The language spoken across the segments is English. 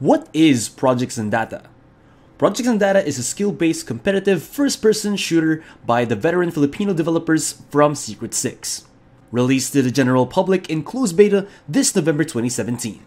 What is Project Xandata? Project Xandata is a skill-based competitive first-person shooter by the veteran Filipino developers from Secret 6. Released to the general public in closed beta this November 2017.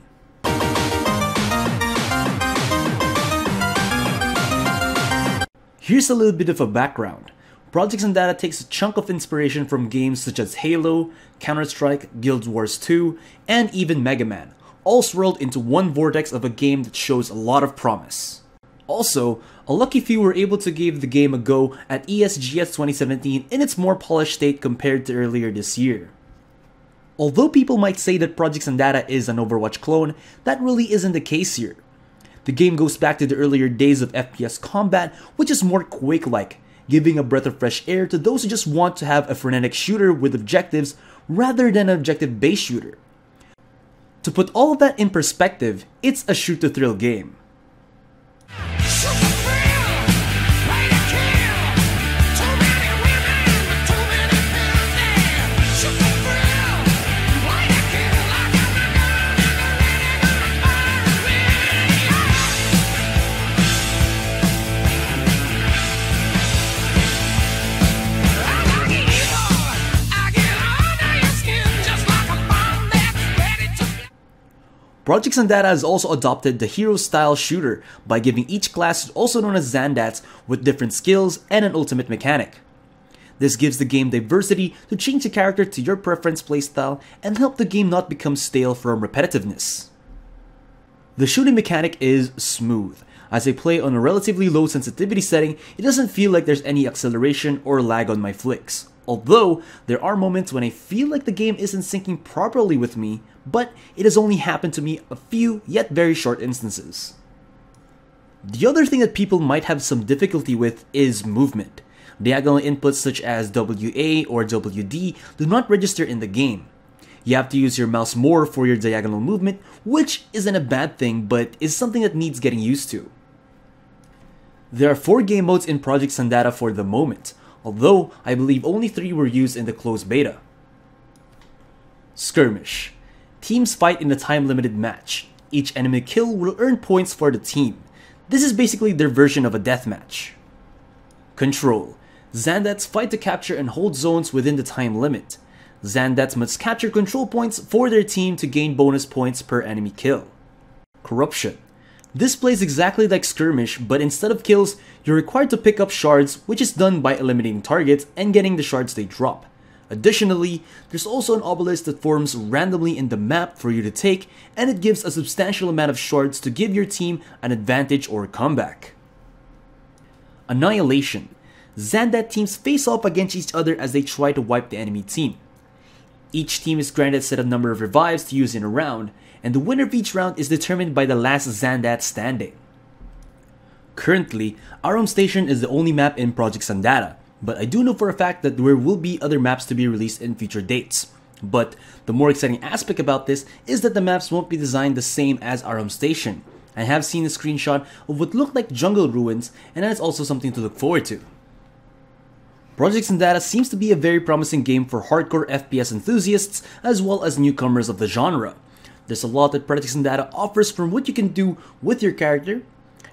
Here's a little bit of a background. Project Xandata takes a chunk of inspiration from games such as Halo, Counter-Strike, Guild Wars 2, and even Mega Man, all swirled into one vortex of a game that shows a lot of promise. Also, a lucky few were able to give the game a go at ESGS 2017 in its more polished state compared to earlier this year. Although people might say that Project Xandata is an Overwatch clone, that really isn't the case here. The game goes back to the earlier days of FPS combat, which is more Quake-like, giving a breath of fresh air to those who just want to have a frenetic shooter with objectives rather than an objective-based shooter. To put all of that in perspective, it's a shoot-to-thrill game. Project Xandata has also adopted the hero-style shooter by giving each class, also known as Xandats, with different skills and an ultimate mechanic. This gives the game diversity to change the character to your preference playstyle and help the game not become stale from repetitiveness. The shooting mechanic is smooth. As I play on a relatively low sensitivity setting, it doesn't feel like there's any acceleration or lag on my flicks. Although, there are moments when I feel like the game isn't syncing properly with me, but it has only happened to me a few, yet very short instances. The other thing that people might have some difficulty with is movement. Diagonal inputs such as WA or WD do not register in the game. You have to use your mouse more for your diagonal movement, which isn't a bad thing, but is something that needs getting used to. There are 4 game modes in Project Xandata for the moment, although I believe only 3 were used in the closed beta. Skirmish. Teams fight in a time-limited match. Each enemy kill will earn points for the team. This is basically their version of a deathmatch. Control. Xandats fight to capture and hold zones within the time limit. Xandats must capture control points for their team to gain bonus points per enemy kill. Corruption. This plays exactly like Skirmish, but instead of kills, you're required to pick up shards, which is done by eliminating targets and getting the shards they drop. Additionally, there's also an obelisk that forms randomly in the map for you to take, and it gives a substantial amount of shards to give your team an advantage or comeback. Annihilation. Xandat teams face off against each other as they try to wipe the enemy team. Each team is granted a set number of revives to use in a round, and the winner of each round is determined by the last Xandat standing. Currently, our home station is the only map in Project Xandata, but I do know for a fact that there will be other maps to be released in future dates. But the more exciting aspect about this is that the maps won't be designed the same as our home station. I have seen a screenshot of what looked like jungle ruins, and that is also something to look forward to. Project Xandata seems to be a very promising game for hardcore FPS enthusiasts as well as newcomers of the genre. There's a lot that Project Xandata offers from what you can do with your character,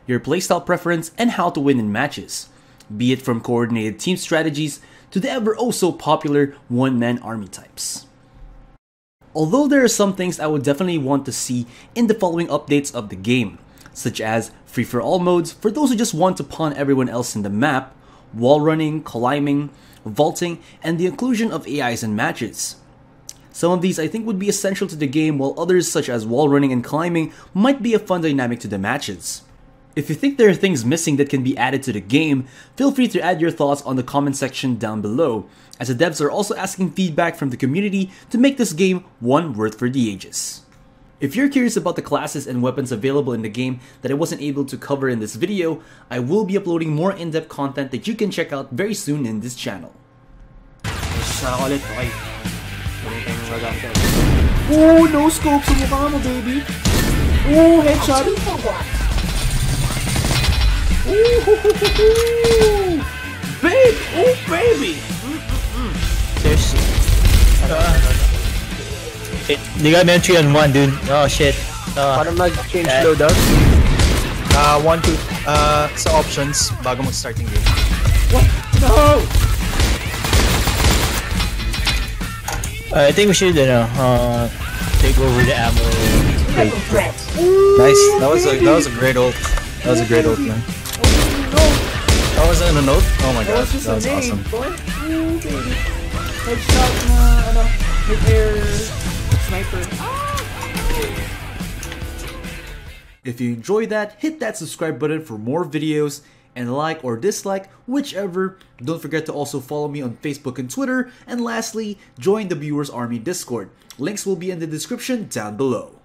your playstyle preference, and how to win in matches. Be it from coordinated team strategies to the ever oh so popular one-man army types. Although there are some things I would definitely want to see in the following updates of the game, such as free-for-all modes for those who just want to pawn everyone else in the map, wall running, climbing, vaulting, and the inclusion of AIs in matches. Some of these I think would be essential to the game, while others such as wall running and climbing might be a fun dynamic to the matches. If you think there are things missing that can be added to the game, feel free to add your thoughts on the comment section down below, as the devs are also asking feedback from the community to make this game one worth for the ages. If you're curious about the classes and weapons available in the game that I wasn't able to cover in this video, I will be uploading more in-depth content that you can check out very soon in this channel. Oh, no scope sa mukha mo, baby! Oh, headshot! Ooh, babe! Oh, baby! Seriously. They got entry on 1, dude. Oh shit. Paano mag-change loadout? 1, 2, sa options, bago mag-start yung game. What? No! I think we should, take over the ammo. Nice. That was a great ult. That was a great ult, man. That wasn't a note? Oh my god, that was awesome. Ooh, baby. Headshot na, mid-air sniper. If you enjoyed that, hit that subscribe button for more videos, and like or dislike, whichever. Don't forget to also follow me on Facebook and Twitter, and lastly, join the Viewers Army Discord. Links will be in the description down below.